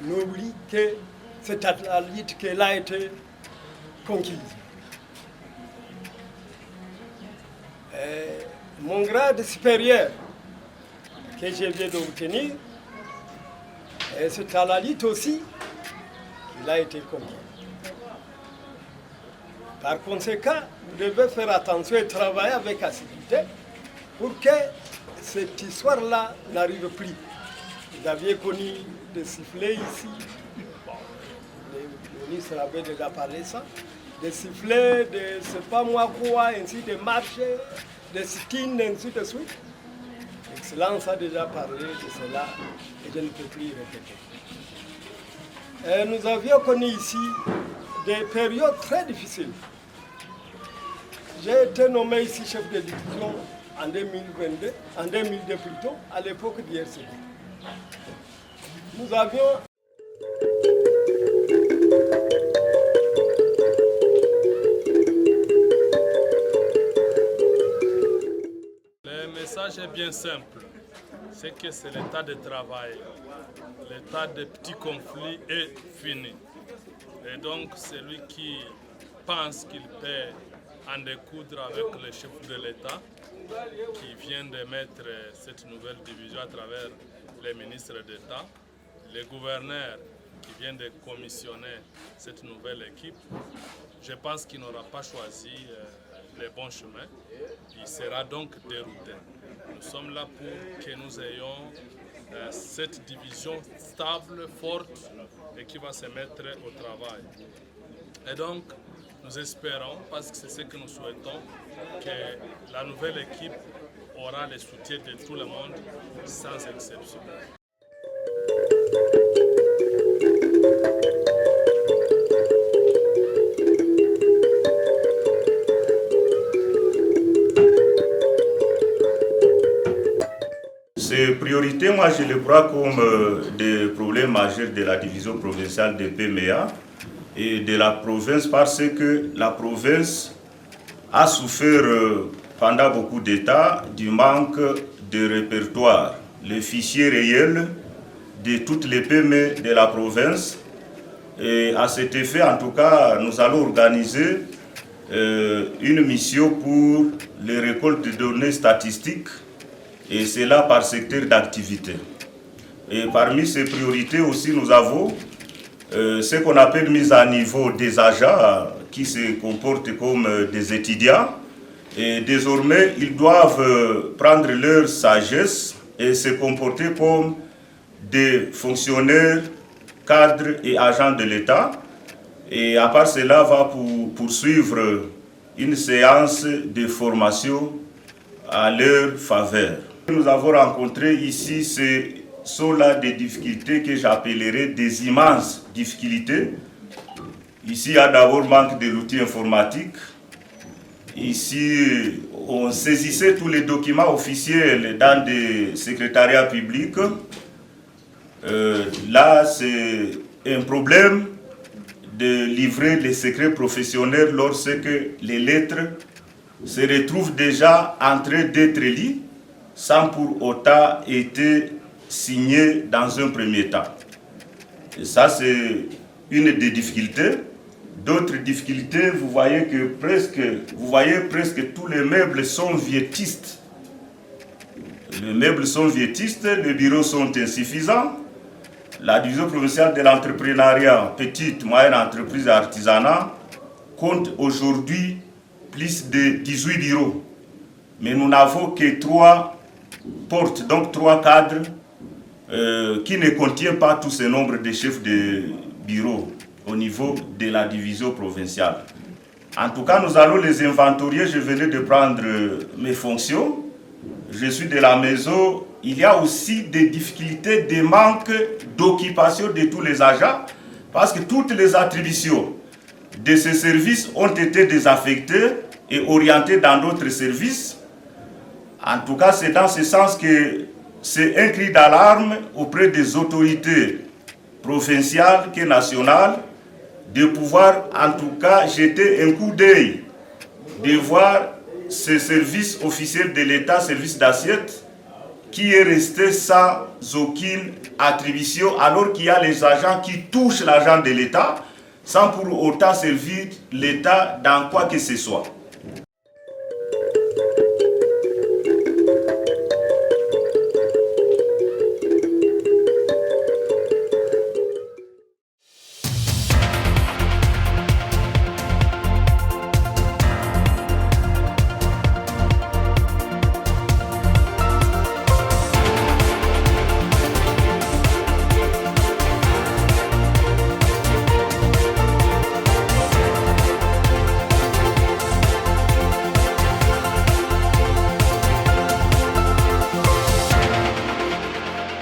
n'oublie que cette satellite qu'elle a été conquise. Mon grade supérieur que je viens d'obtenir, c'est à la lutte aussi qu'il a été conquis. Par conséquent, vous devez faire attention et travailler avec assiduité pour que cette histoire-là n'arrive plus. Vous aviez connu des sifflets ici, bon, le ministre avait déjà parlé de ça, des sifflets, de je ne sais pas moi quoi, ainsi de marches, des sit-ins, ainsi de suite. L'Excellence a déjà parlé de cela et je ne peux plus répéter. Nous avions connu ici des périodes très difficiles. J'ai été nommé ici chef de division en 2022, en 2002 plutôt, à l'époque d'IRCD. Nous avions le message est bien simple, c'est que c'est l'état de travail, l'état de petits conflits est fini. Et donc celui qui pense qu'il peut en découdre avec le chef de l'État, qui vient de mettre cette nouvelle division à travers les ministres d'État, les gouverneurs qui viennent de commissionner cette nouvelle équipe, je pense qu'il n'aura pas choisi le bon chemin. Il sera donc dérouté. Nous sommes là pour que nous ayons cette division stable, forte et qui va se mettre au travail. Et donc, nous espérons, parce que c'est ce que nous souhaitons, que la nouvelle équipe aura le soutien de tout le monde, sans exception. Ces priorités, moi je les crois comme des problèmes majeurs de la division provinciale de PMEA et de la province, parce que la province a souffert pendant beaucoup d'États du manque de répertoire. Le fichier réel de toutes les PME de la province, et à cet effet, en tout cas, nous allons organiser une mission pour les récoltes de données statistiques, et cela par secteur d'activité. Et parmi ces priorités aussi, nous avons ce qu'on appelle mise à niveau des agents qui se comportent comme des étudiants. Et désormais, ils doivent prendre leur sagesse et se comporter comme des fonctionnaires, cadres et agents de l'État. Et à part cela, va poursuivre une séance de formation à leur faveur. Nous avons rencontré ici, ce sont là des difficultés que j'appellerais des immenses difficultés. Ici, il y a d'abord manque de l'outil informatique. Ici, on saisissait tous les documents officiels dans des secrétariats publics. Là, c'est un problème de livrer les secrets professionnels lorsque les lettres se retrouvent déjà en train d'être lues sans pour autant être signées dans un premier temps. Et ça, c'est une des difficultés. D'autres difficultés, vous voyez presque tous les meubles sont viettistes. Les meubles sont viettistes, les bureaux sont insuffisants. La division provinciale de l'entrepreneuriat, petite, moyenne entreprise et artisanat, compte aujourd'hui plus de 18 bureaux. Mais nous n'avons que 3 portes, donc 3 cadres qui ne contiennent pas tout ce nombre de chefs de bureau au niveau de la division provinciale. En tout cas, nous allons les inventorier. Je venais de prendre mes fonctions. Je suis de la maison. Il y a aussi des difficultés, des manques d'occupation de tous les agents, parce que toutes les attributions de ces services ont été désaffectées et orientées dans d'autres services. En tout cas, c'est dans ce sens que c'est un cri d'alarme auprès des autorités provinciales et nationales de pouvoir en tout cas jeter un coup d'œil, de voir ces services officiels de l'État, services d'assiette, qui est resté sans aucune attribution, alors qu'il y a les agents qui touchent l'argent de l'État sans pour autant servir l'État dans quoi que ce soit.